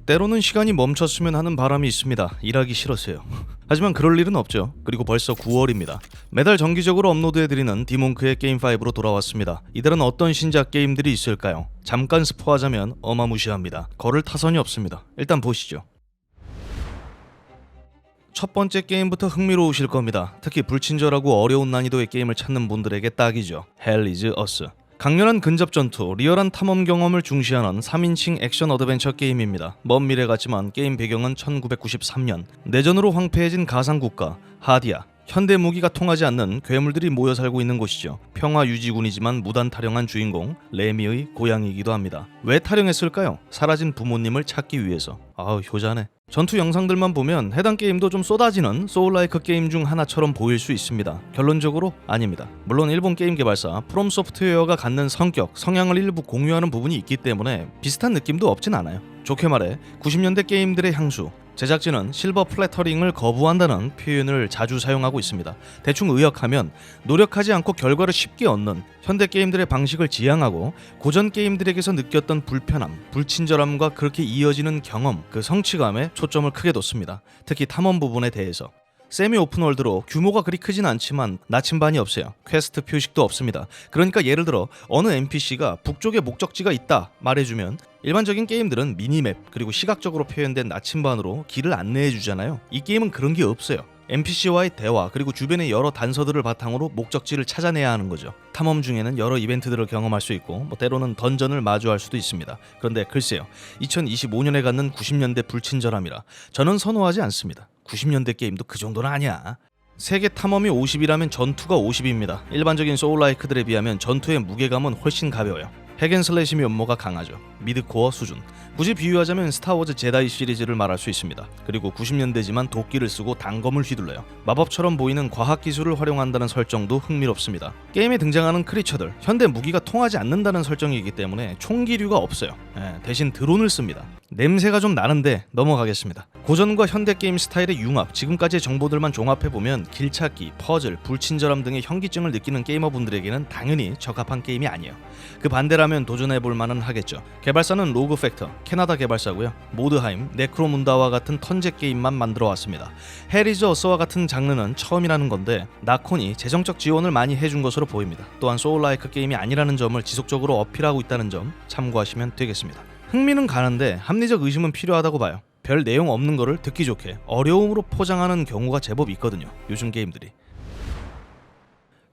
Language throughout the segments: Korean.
때로는 시간이 멈췄으면 하는 바람이 있습니다. 일하기 싫어서요. 하지만 그럴 일은 없죠. 그리고 벌써 9월입니다. 매달 정기적으로 업로드해드리는 디몬크의 게임5로 돌아왔습니다. 이달은 어떤 신작 게임들이 있을까요? 잠깐 스포하자면 어마무시합니다. 걸을 타선이 없습니다. 일단 보시죠. 첫 번째 게임부터 흥미로우실 겁니다. 특히 불친절하고 어려운 난이도의 게임을 찾는 분들에게 딱이죠. Hell is Us. 강렬한 근접 전투, 리얼한 탐험 경험을 중시하는 3인칭 액션 어드벤처 게임입니다. 먼 미래 같지만 게임 배경은 1993년. 내전으로 황폐해진 가상국가 하디아. 현대 무기가 통하지 않는 괴물들이 모여 살고 있는 곳이죠. 평화 유지군이지만 무단 탈영한 주인공 레미의 고향이기도 합니다. 왜 탈영했을까요? 사라진 부모님을 찾기 위해서. 아우 효자네. 전투 영상들만 보면 해당 게임도 좀 쏟아지는 소울라이크 게임 중 하나처럼 보일 수 있습니다. 결론적으로 아닙니다. 물론 일본 게임 개발사 프롬소프트웨어가 갖는 성격, 성향을 일부 공유하는 부분이 있기 때문에 비슷한 느낌도 없진 않아요. 좋게 말해 90년대 게임들의 향수, 제작진은 실버 플래터링을 거부한다는 표현을 자주 사용하고 있습니다. 대충 의역하면 노력하지 않고 결과를 쉽게 얻는 현대 게임들의 방식을 지향하고 고전 게임들에게서 느꼈던 불편함, 불친절함과 그렇게 이어지는 경험, 그 성취감에 초점을 크게 뒀습니다. 특히 탐험 부분에 대해서. 세미 오픈월드로 규모가 그리 크진 않지만 나침반이 없어요. 퀘스트 표식도 없습니다. 그러니까 예를 들어 어느 NPC가 북쪽에 목적지가 있다 말해주면 일반적인 게임들은 미니맵 그리고 시각적으로 표현된 나침반으로 길을 안내해주잖아요. 이 게임은 그런 게 없어요. NPC와의 대화 그리고 주변의 여러 단서들을 바탕으로 목적지를 찾아내야 하는 거죠. 탐험 중에는 여러 이벤트들을 경험할 수 있고 때로는 던전을 마주할 수도 있습니다. 그런데 글쎄요. 2025년에 갖는 90년대 불친절함이라 저는 선호하지 않습니다. 90년대 게임도 그 정도는 아니야. 세계 탐험이 50이라면 전투가 50입니다. 일반적인 소울라이크들에 비하면 전투의 무게감은 훨씬 가벼워요. 핵앤슬래시 면모가 강하죠. 미드코어 수준. 굳이 비유하자면 스타워즈 제다이 시리즈를 말할 수 있습니다. 그리고 90년대지만 도끼를 쓰고 단검을 휘둘러요. 마법처럼 보이는 과학기술을 활용한다는 설정도 흥미롭습니다. 게임에 등장하는 크리처들, 현대 무기가 통하지 않는다는 설정이기 때문에 총기류가 없어요. 대신 드론을 씁니다. 냄새가 좀 나는데 넘어가겠습니다. 고전과 현대 게임 스타일의 융합, 지금까지의 정보들만 종합해보면 길찾기, 퍼즐, 불친절함 등의 현기증을 느끼는 게이머분들에게는 당연히 적합한 게임이 아니에요. 그 반대라면 도전해볼 만은 하겠죠. 개발사는 로그팩터, 캐나다 개발사고요. 모드하임, 네크로문다와 같은 턴제 게임만 만들어왔습니다. 헬이즈 어스와 같은 장르는 처음이라는 건데 나콘이 재정적 지원을 많이 해준 것으로 보입니다. 또한 소울라이크 게임이 아니라는 점을 지속적으로 어필하고 있다는 점 참고하시면 되겠습니다. 흥미는 가는데 합리적 의심은 필요하다고 봐요. 별 내용 없는 거를 듣기 좋게 어려움으로 포장하는 경우가 제법 있거든요. 요즘 게임들이.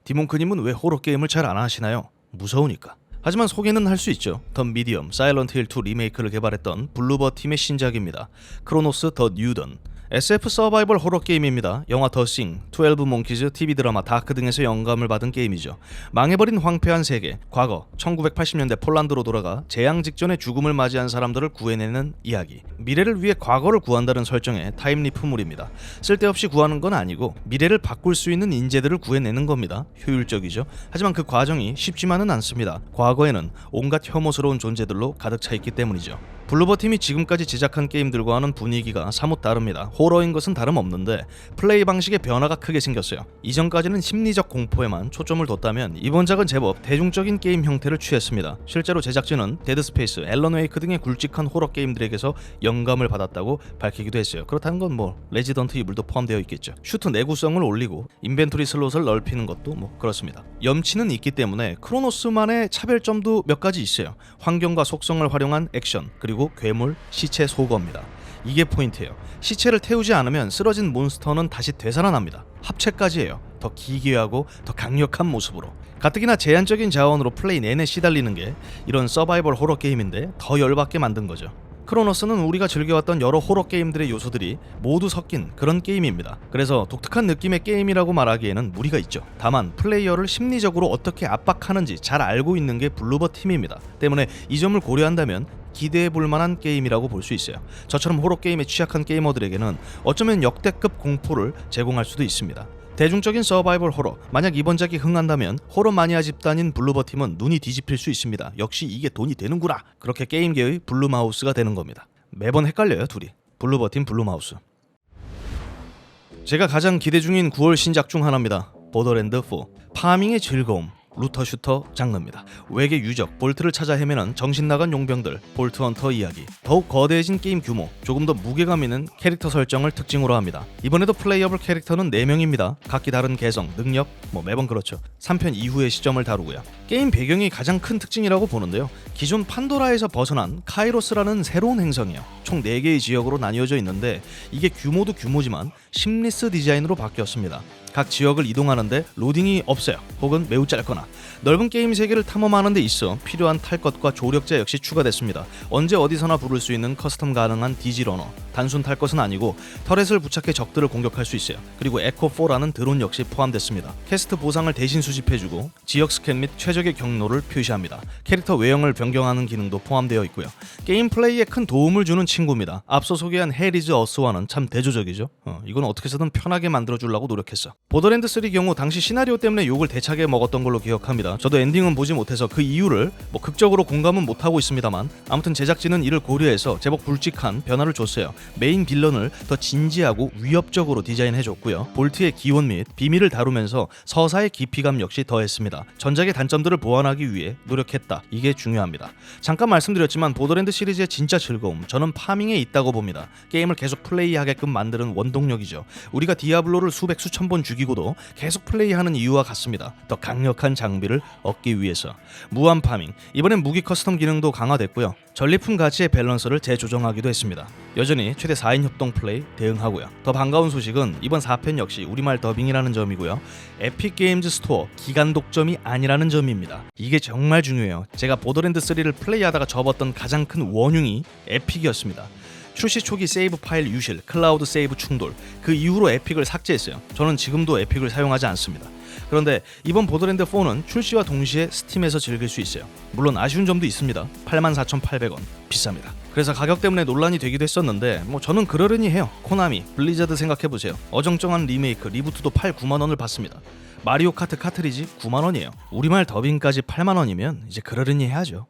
디몬크님은 왜 호러 게임을 잘 안 하시나요? 무서우니까. 하지만 소개는 할 수 있죠. 더 미디엄, 사일런트 힐 2 리메이크를 개발했던 블루버 팀의 신작입니다. 크로노스 더 뉴던. SF 서바이벌 호러 게임입니다. 영화 더 싱, 12 몽키즈, TV 드라마 다크 등에서 영감을 받은 게임이죠. 망해버린 황폐한 세계, 과거 1980년대 폴란드로 돌아가 재앙 직전의 죽음을 맞이한 사람들을 구해내는 이야기. 미래를 위해 과거를 구한다는 설정의 타임리프물입니다. 쓸데없이 구하는 건 아니고 미래를 바꿀 수 있는 인재들을 구해내는 겁니다. 효율적이죠. 하지만 그 과정이 쉽지만은 않습니다. 과거에는 온갖 혐오스러운 존재들로 가득 차 있기 때문이죠. 블루버 팀이 지금까지 제작한 게임들과는 분위기가 사뭇 다릅니다. 호러인 것은 다름없는데 플레이 방식의 변화가 크게 생겼어요. 이전까지는 심리적 공포에만 초점을 뒀다면 이번 작은 제법 대중적인 게임 형태를 취했습니다. 실제로 제작진은 데드스페이스, 앨런 웨이크 등의 굵직한 호러 게임들에게서 영감을 받았다고 밝히기도 했어요. 그렇다는 건 레지던트 이블도 포함되어 있겠죠. 슈트 내구성을 올리고 인벤토리 슬롯을 넓히는 것도 그렇습니다. 염치는 있기 때문에 크로노스만의 차별점도 몇 가지 있어요. 환경과 속성을 활용한 액션, 그리고 괴물, 시체 소거입니다. 이게 포인트예요. 시체를 태우지 않으면 쓰러진 몬스터는 다시 되살아납니다. 합체까지 해요. 더 기괴하고 더 강력한 모습으로. 가뜩이나 제한적인 자원으로 플레이 내내 시달리는 게 이런 서바이벌 호러 게임인데 더 열받게 만든 거죠. 크로노스는 우리가 즐겨왔던 여러 호러 게임들의 요소들이 모두 섞인 그런 게임입니다. 그래서 독특한 느낌의 게임이라고 말하기에는 무리가 있죠. 다만 플레이어를 심리적으로 어떻게 압박하는지 잘 알고 있는 게 블루버 팀입니다. 때문에 이 점을 고려한다면 기대해볼 만한 게임이라고 볼 수 있어요. 저처럼 호러 게임에 취약한 게이머들에게는 어쩌면 역대급 공포를 제공할 수도 있습니다. 대중적인 서바이벌 호러, 만약 이번 작이 흥한다면 호러 마니아 집단인 블루버 팀은 눈이 뒤집힐 수 있습니다. 역시 이게 돈이 되는구나. 그렇게 게임계의 블루마우스가 되는 겁니다. 매번 헷갈려요 둘이. 블루버 팀, 블루마우스. 제가 가장 기대 중인 9월 신작 중 하나입니다. 보더랜드 4. 파밍의 즐거움, 루터 슈터 장르입니다. 외계 유적 볼트를 찾아 헤매는 정신나간 용병들 볼트 헌터 이야기. 더욱 거대해진 게임 규모, 조금 더 무게감 있는 캐릭터 설정을 특징으로 합니다. 이번에도 플레이어블 캐릭터는 4명입니다. 각기 다른 개성, 능력, 매번 그렇죠. 3편 이후의 시점을 다루고요. 게임 배경이 가장 큰 특징이라고 보는데요. 기존 판도라에서 벗어난 카이로스라는 새로운 행성이에요. 총 4개의 지역으로 나뉘어져 있는데 이게 규모도 규모지만 심리스 디자인으로 바뀌었습니다. 각 지역을 이동하는데 로딩이 없어요. 혹은 매우 짧거나 넓은 게임 세계를 탐험하는 데 있어 필요한 탈 것과 조력자 역시 추가됐습니다. 언제 어디서나 부를 수 있는 커스텀 가능한 디지러너. 단순 탈 것은 아니고 터렛을 부착해 적들을 공격할 수 있어요. 그리고 에코4라는 드론 역시 포함됐습니다. 퀘스트 보상을 대신 수집해주고 지역 스캔 및 최적의 경로를 표시합니다. 캐릭터 외형을 변경하는 기능도 포함되어 있고요. 게임 플레이에 큰 도움을 주는 친구입니다. 앞서 소개한 헬 이즈 어스와는 참 대조적이죠. 이건 어떻게 해서든 편하게 만들어주려고 노력했어. 보더랜드 3 경우 당시 시나리오 때문에 욕을 대차게 먹었던 걸로 기억합니다. 저도 엔딩은 보지 못해서 그 이유를 극적으로 공감은 못하고 있습니다만 아무튼 제작진은 이를 고려해서 제법 굵직한 변화를 줬어요. 메인 빌런을 더 진지하고 위협적으로 디자인해줬고요. 볼트의 기원 및 비밀을 다루면서 서사의 깊이감 역시 더했습니다. 전작의 단점들을 보완하기 위해 노력했다. 이게 중요합니다. 잠깐 말씀드렸지만 보더랜드 시리즈의 진짜 즐거움, 저는 파밍에 있다고 봅니다. 게임을 계속 플레이하게끔 만드는 원동력이죠. 우리가 디아블로를 수백 수천 번 죽이고도 계속 플레이하는 이유와 같습니다. 더 강력한 장비를 얻기 위해서. 무한 파밍, 이번엔 무기 커스텀 기능도 강화됐고요. 전리품 가치의 밸런스를 재조정하기도 했습니다. 여전히 최대 4인 협동 플레이 대응하고요. 더 반가운 소식은 이번 4편 역시 우리말 더빙이라는 점이고요. 에픽 게임즈 스토어 기간 독점이 아니라는 점입니다. 이게 정말 중요해요. 제가 보더랜드 3를 플레이하다가 접었던 가장 큰 원흉이 에픽이었습니다. 출시 초기 세이브 파일 유실, 클라우드 세이브 충돌, 그 이후로 에픽을 삭제했어요. 저는 지금도 에픽을 사용하지 않습니다. 그런데 이번 보더랜드 4는 출시와 동시에 스팀에서 즐길 수 있어요. 물론 아쉬운 점도 있습니다. 84,800원 비쌉니다. 그래서 가격 때문에 논란이 되기도 했었는데 저는 그러려니 해요. 코나미, 블리자드 생각해보세요. 어정쩡한 리메이크, 리부트도 8, 9만원을 받습니다. 마리오 카트 카트리지 9만원이에요. 우리말 더빙까지 8만원이면 이제 그러려니 해야죠.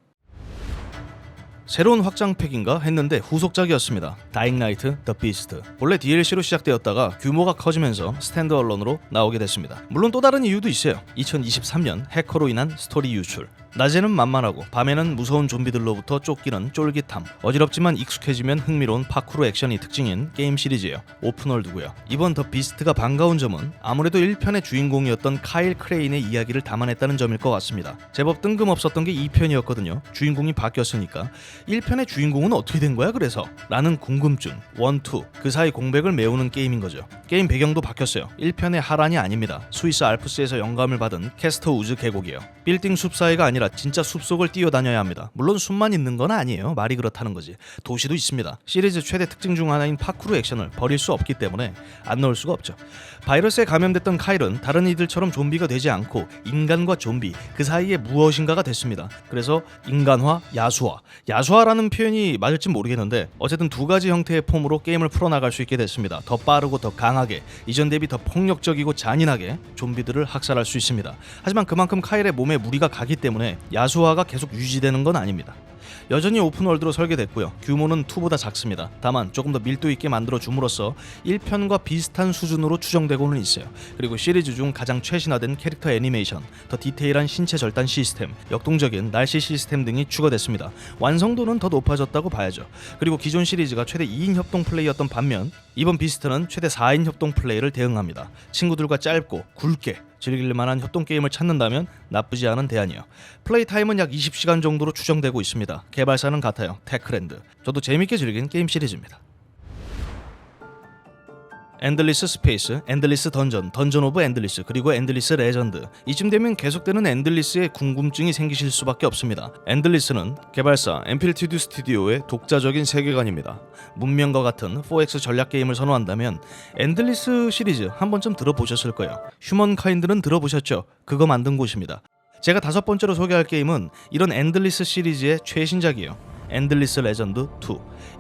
새로운 확장팩인가 했는데 후속작이었습니다. 다잉 라이트 더 비스트. 원래 DLC로 시작되었다가 규모가 커지면서 스탠드얼론으로 나오게 됐습니다. 물론 또 다른 이유도 있어요. 2023년 해커로 인한 스토리 유출. 낮에는 만만하고 밤에는 무서운 좀비들로부터 쫓기는 쫄깃함. 어지럽지만 익숙해지면 흥미로운 파쿠르 액션이 특징인 게임 시리즈예요. 오픈월드고요. 이번 더 비스트가 반가운 점은 아무래도 1편의 주인공이었던 카일 크레인의 이야기를 담아냈다는 점일 것 같습니다. 제법 뜬금없었던 게 2편이었거든요. 주인공이 바뀌었으니까 1편의 주인공은 어떻게 된 거야 그래서? 라는 궁금증. 1, 2 그 사이 공백을 메우는 게임인 거죠. 게임 배경도 바뀌었어요. 1편의 하란이 아닙니다. 스위스 알프스에서 영감을 받은 캐스터 우즈 계곡이에요. 빌딩 숲 사이가 아니라 진짜 숲속을 뛰어다녀야 합니다. 물론 숲만 있는 건 아니에요. 말이 그렇다는 거지. 도시도 있습니다. 시리즈 최대 특징 중 하나인 파쿠르 액션을 버릴 수 없기 때문에 안 넣을 수가 없죠. 바이러스에 감염됐던 카일은 다른 이들처럼 좀비가 되지 않고 인간과 좀비 그 사이에 무엇인가가 됐습니다. 그래서 인간화, 야수화. 야수화라는 표현이 맞을지 모르겠는데 어쨌든 두 가지 형태의 폼으로 게임을 풀어나갈 수 있게 됐습니다. 더 빠르고 더 강하게, 이전 대비 더 폭력적이고 잔인하게 좀비들을 학살할 수 있습니다. 하지만 그만큼 카일의 몸에 무리가 가기 때문에 야수화가 계속 유지되는 건 아닙니다. 여전히 오픈월드로 설계됐고요. 규모는 2보다 작습니다. 다만 조금 더 밀도 있게 만들어 줌으로써 1편과 비슷한 수준으로 추정되고는 있어요. 그리고 시리즈 중 가장 최신화된 캐릭터 애니메이션, 더 디테일한 신체 절단 시스템, 역동적인 날씨 시스템 등이 추가됐습니다. 완성도는 더 높아졌다고 봐야죠. 그리고 기존 시리즈가 최대 2인 협동 플레이였던 반면 이번 비스트는 최대 4인 협동 플레이를 대응합니다. 친구들과 짧고 굵게 즐길 만한 협동 게임을 찾는다면 나쁘지 않은 대안이에요. 플레이 타임은 약 20시간 정도로 추정되고 있습니다. 개발사는 같아요. 테크랜드. 저도 재밌게 즐긴 게임 시리즈입니다. 엔들리스 스페이스, 엔들리스 던전, 던전 오브 엔들리스, 그리고 엔들리스 레전드. 이쯤 되면 계속되는 엔들리스의 궁금증이 생기실 수밖에 없습니다. 엔들리스는 개발사 엠필티드 스튜디오의 독자적인 세계관입니다. 문명과 같은 4X 전략 게임을 선호한다면 엔들리스 시리즈 한 번쯤 들어보셨을 거예요. 휴먼카인드는 들어보셨죠? 그거 만든 곳입니다. 제가 5번째로 소개할 게임은 이런 엔들리스 시리즈의 최신작이에요. 엔들리스 레전드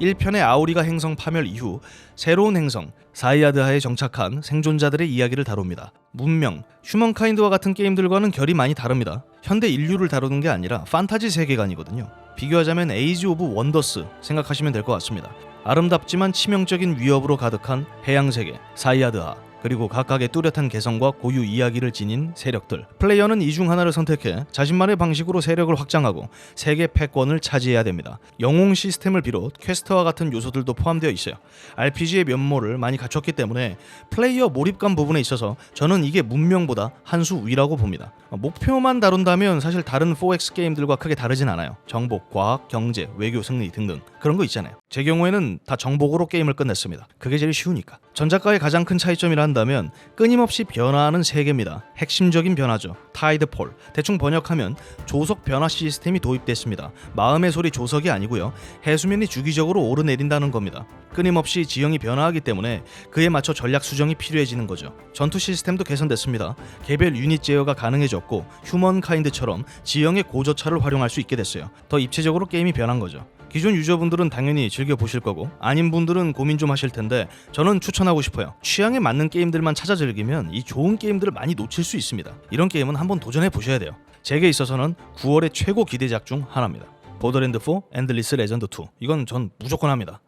2. 1편의 아우리가 행성 파멸 이후 새로운 행성 사이아드하에 정착한 생존자들의 이야기를 다룹니다. 문명, 휴먼카인드와 같은 게임들과는 결이 많이 다릅니다. 현대 인류를 다루는 게 아니라 판타지 세계관이거든요. 비교하자면 에이지 오브 원더스 생각하시면 될 것 같습니다. 아름답지만 치명적인 위협으로 가득한 해양세계 사이아드하. 그리고 각각의 뚜렷한 개성과 고유 이야기를 지닌 세력들. 플레이어는 이 중 하나를 선택해 자신만의 방식으로 세력을 확장하고 세계 패권을 차지해야 됩니다. 영웅 시스템을 비롯 퀘스트와 같은 요소들도 포함되어 있어요. RPG의 면모를 많이 갖췄기 때문에 플레이어 몰입감 부분에 있어서 저는 이게 문명보다 한 수 위라고 봅니다. 목표만 다룬다면 사실 다른 4X 게임들과 크게 다르진 않아요. 정복, 과학, 경제, 외교, 승리 등등 그런 거 있잖아요. 제 경우에는 다 정복으로 게임을 끝냈습니다. 그게 제일 쉬우니까. 전작과의 가장 큰 차이점이라 한다면 끊임없이 변화하는 세계입니다. 핵심적인 변화죠. 타이드폴. 대충 번역하면 조석 변화 시스템이 도입됐습니다. 마음의 소리 조석이 아니고요. 해수면이 주기적으로 오르내린다는 겁니다. 끊임없이 지형이 변화하기 때문에 그에 맞춰 전략 수정이 필요해지는 거죠. 전투 시스템도 개선됐습니다. 개별 유닛 제어가 가능해졌고 휴먼카인드처럼 지형의 고저차를 활용할 수 있게 됐어요. 더 입체적으로 게임이 변한 거죠. 기존 유저분들은 당연히 즐겨보실 거고 아닌 분들은 고민 좀 하실 텐데 저는 추천하고 싶어요. 취향에 맞는 게임들만 찾아 즐기면 이 좋은 게임들을 많이 놓칠 수 있습니다. 이런 게임은 한번 도전해 보셔야 돼요. 제게 있어서는 9월의 최고 기대작 중 하나입니다. 보더랜드 4 엔드리스 레전드 2. 이건 전 무조건 합니다.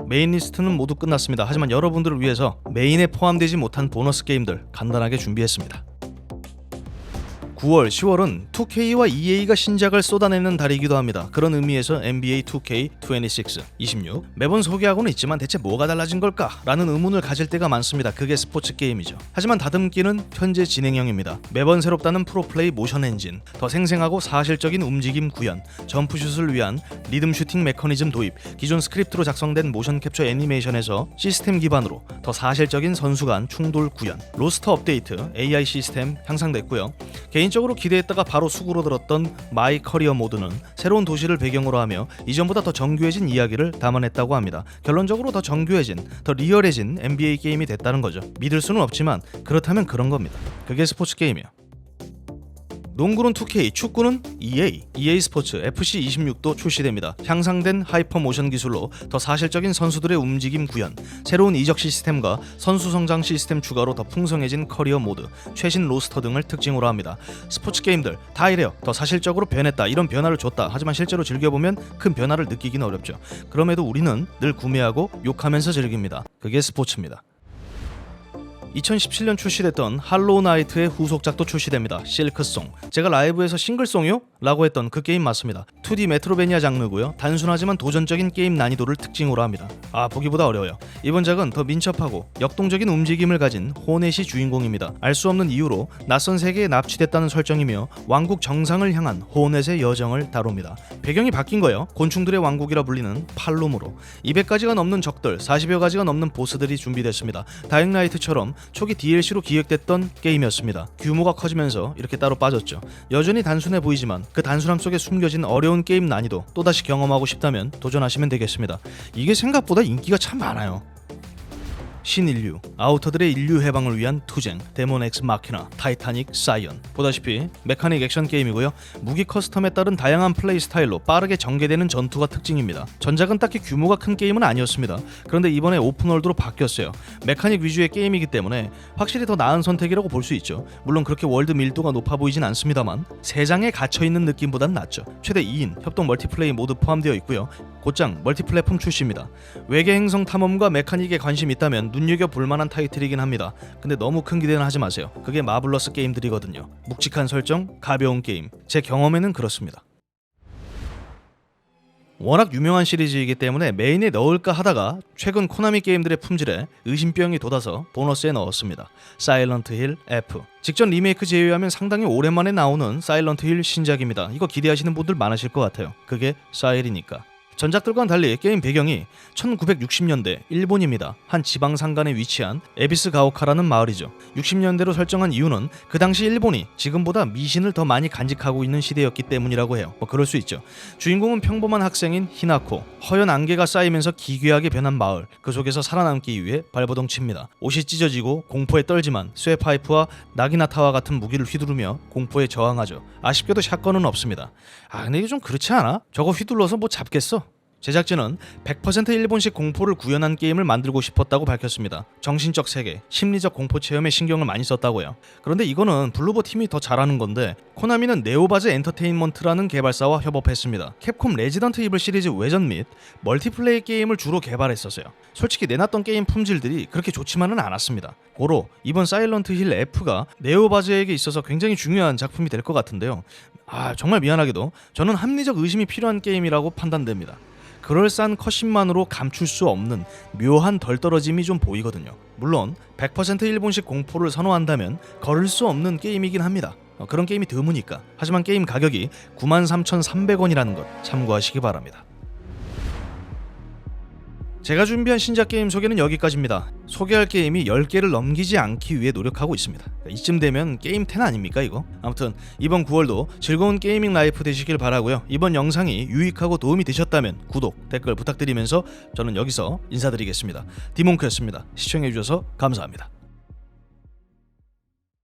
메인 리스트는 모두 끝났습니다. 하지만 여러분들을 위해서 메인에 포함되지 못한 보너스 게임들 간단하게 준비했습니다. 9월, 10월은 2K와 EA가 신작을 쏟아내는 달이기도 합니다. 그런 의미에서 NBA 2K26, 26 매번 소개하고는 있지만 대체 뭐가 달라진 걸까? 라는 의문을 가질 때가 많습니다. 그게 스포츠 게임이죠. 하지만 다듬기는 현재 진행형입니다. 매번 새롭다는 프로플레이 모션 엔진, 더 생생하고 사실적인 움직임 구현, 점프슛을 위한 리듬 슈팅 메커니즘 도입, 기존 스크립트로 작성된 모션 캡처 애니메이션에서 시스템 기반으로 더 사실적인 선수 간 충돌 구현, 로스터 업데이트, AI 시스템 향상됐고요. 개인적으로 기대했다가 바로 수구로 들었던 마이 커리어 모드는 새로운 도시를 배경으로 하며 이전보다 더 정교해진 이야기를 담아냈다고 합니다. 결론적으로 더 정교해진, 더 리얼해진 NBA 게임이 됐다는 거죠. 믿을 수는 없지만 그렇다면 그런 겁니다. 그게 스포츠 게임이요. 농구는 2K, 축구는 EA 스포츠 FC26도 출시됩니다. 향상된 하이퍼 모션 기술로 더 사실적인 선수들의 움직임 구현, 새로운 이적 시스템과 선수 성장 시스템 추가로 더 풍성해진 커리어 모드, 최신 로스터 등을 특징으로 합니다. 스포츠 게임들 다 이래요. 더 사실적으로 변했다, 이런 변화를 줬다. 하지만 실제로 즐겨보면 큰 변화를 느끼기는 어렵죠. 그럼에도 우리는 늘 구매하고 욕하면서 즐깁니다. 그게 스포츠입니다. 2017년 출시됐던 할로우 나이트의 후속작도 출시됩니다. 실크송. 제가 라이브에서 싱글송이요? 라고 했던 그 게임 맞습니다. 2D 메트로베니아 장르고요. 단순하지만 도전적인 게임 난이도를 특징으로 합니다. 보기보다 어려워요. 이번 작은 더 민첩하고 역동적인 움직임을 가진 호넷이 주인공입니다. 알 수 없는 이유로 낯선 세계에 납치됐다는 설정이며 왕국 정상을 향한 호넷의 여정을 다룹니다. 배경이 바뀐 거예요. 곤충들의 왕국이라 불리는 팔룸으로 200가지가 넘는 적들, 40여 가지가 넘는 보스들이 준비됐습니다. 다잉라이트처럼 초기 DLC로 기획됐던 게임이었습니다. 규모가 커지면서 이렇게 따로 빠졌죠. 여전히 단순해 보이지만 그 단순함 속에 숨겨진 어려운 게임 난이도 또다시 경험하고 싶다면 도전하시면 되겠습니다. 이게 생각보다 인기가 참 많아요. 신인류, 아우터들의 인류 해방을 위한 투쟁, 데몬 엑스 마키나, 타이타닉, 사이언. 보다시피 메카닉 액션 게임이고요. 무기 커스텀에 따른 다양한 플레이 스타일로 빠르게 전개되는 전투가 특징입니다. 전작은 딱히 규모가 큰 게임은 아니었습니다. 그런데 이번에 오픈월드로 바뀌었어요. 메카닉 위주의 게임이기 때문에 확실히 더 나은 선택이라고 볼 수 있죠. 물론 그렇게 월드 밀도가 높아 보이진 않습니다만 세 장에 갇혀있는 느낌보단 낫죠. 최대 2인 협동 멀티플레이 모드 포함되어 있고요. 곧장 멀티플랫폼 출시입니다. 외계 행성 탐험과 메카닉에 관심 있다면 눈여겨볼 만한 타이틀이긴 합니다. 근데 너무 큰 기대는 하지 마세요. 그게 마블러스 게임들이거든요. 묵직한 설정, 가벼운 게임. 제 경험에는 그렇습니다. 워낙 유명한 시리즈이기 때문에 메인에 넣을까 하다가 최근 코나미 게임들의 품질에 의심병이 돋아서 보너스에 넣었습니다. 사일런트 힐 F. 직전 리메이크 제외하면 상당히 오랜만에 나오는 사일런트 힐 신작입니다. 이거 기대하시는 분들 많으실 것 같아요. 그게 사일이니까. 전작들과는 달리 게임 배경이 1960년대 일본입니다. 한 지방산간에 위치한 에비스 가오카라는 마을이죠. 60년대로 설정한 이유는 그 당시 일본이 지금보다 미신을 더 많이 간직하고 있는 시대였기 때문이라고 해요. 그럴 수 있죠. 주인공은 평범한 학생인 히나코. 허연 안개가 쌓이면서 기괴하게 변한 마을. 그 속에서 살아남기 위해 발버둥 칩니다. 옷이 찢어지고 공포에 떨지만 쇠파이프와 나기나타와 같은 무기를 휘두르며 공포에 저항하죠. 아쉽게도 샷건은 없습니다. 근데 이게 좀 그렇지 않아? 저거 휘둘러서 뭐 잡겠어? 제작진은 100% 일본식 공포를 구현한 게임을 만들고 싶었다고 밝혔습니다. 정신적 세계, 심리적 공포 체험에 신경을 많이 썼다고요. 그런데 이거는 블루버 팀이 더 잘하는 건데 코나미는 네오바즈 엔터테인먼트라는 개발사와 협업했습니다. 캡콤 레지던트 이블 시리즈 외전 및 멀티플레이 게임을 주로 개발했었어요. 솔직히 내놨던 게임 품질들이 그렇게 좋지만은 않았습니다. 고로 이번 사일런트 힐 F가 네오바즈에게 있어서 굉장히 중요한 작품이 될 것 같은데요. 정말 미안하게도 저는 합리적 의심이 필요한 게임이라고 판단됩니다. 그럴싸한 컷신만으로 감출 수 없는 묘한 덜떨어짐이 좀 보이거든요. 물론 100% 일본식 공포를 선호한다면 거를 수 없는 게임이긴 합니다. 그런 게임이 드무니까. 하지만 게임 가격이 93,300원이라는 것 참고하시기 바랍니다. 제가 준비한 신작 게임 소개는 여기까지입니다. 소개할 게임이 10개를 넘기지 않기 위해 노력하고 있습니다. 이쯤 되면 게임 10 아닙니까 이거? 아무튼 이번 9월도 즐거운 게이밍 라이프 되시길 바라고요. 이번 영상이 유익하고 도움이 되셨다면 구독, 댓글 부탁드리면서 저는 여기서 인사드리겠습니다. 디몽크였습니다. 시청해주셔서 감사합니다.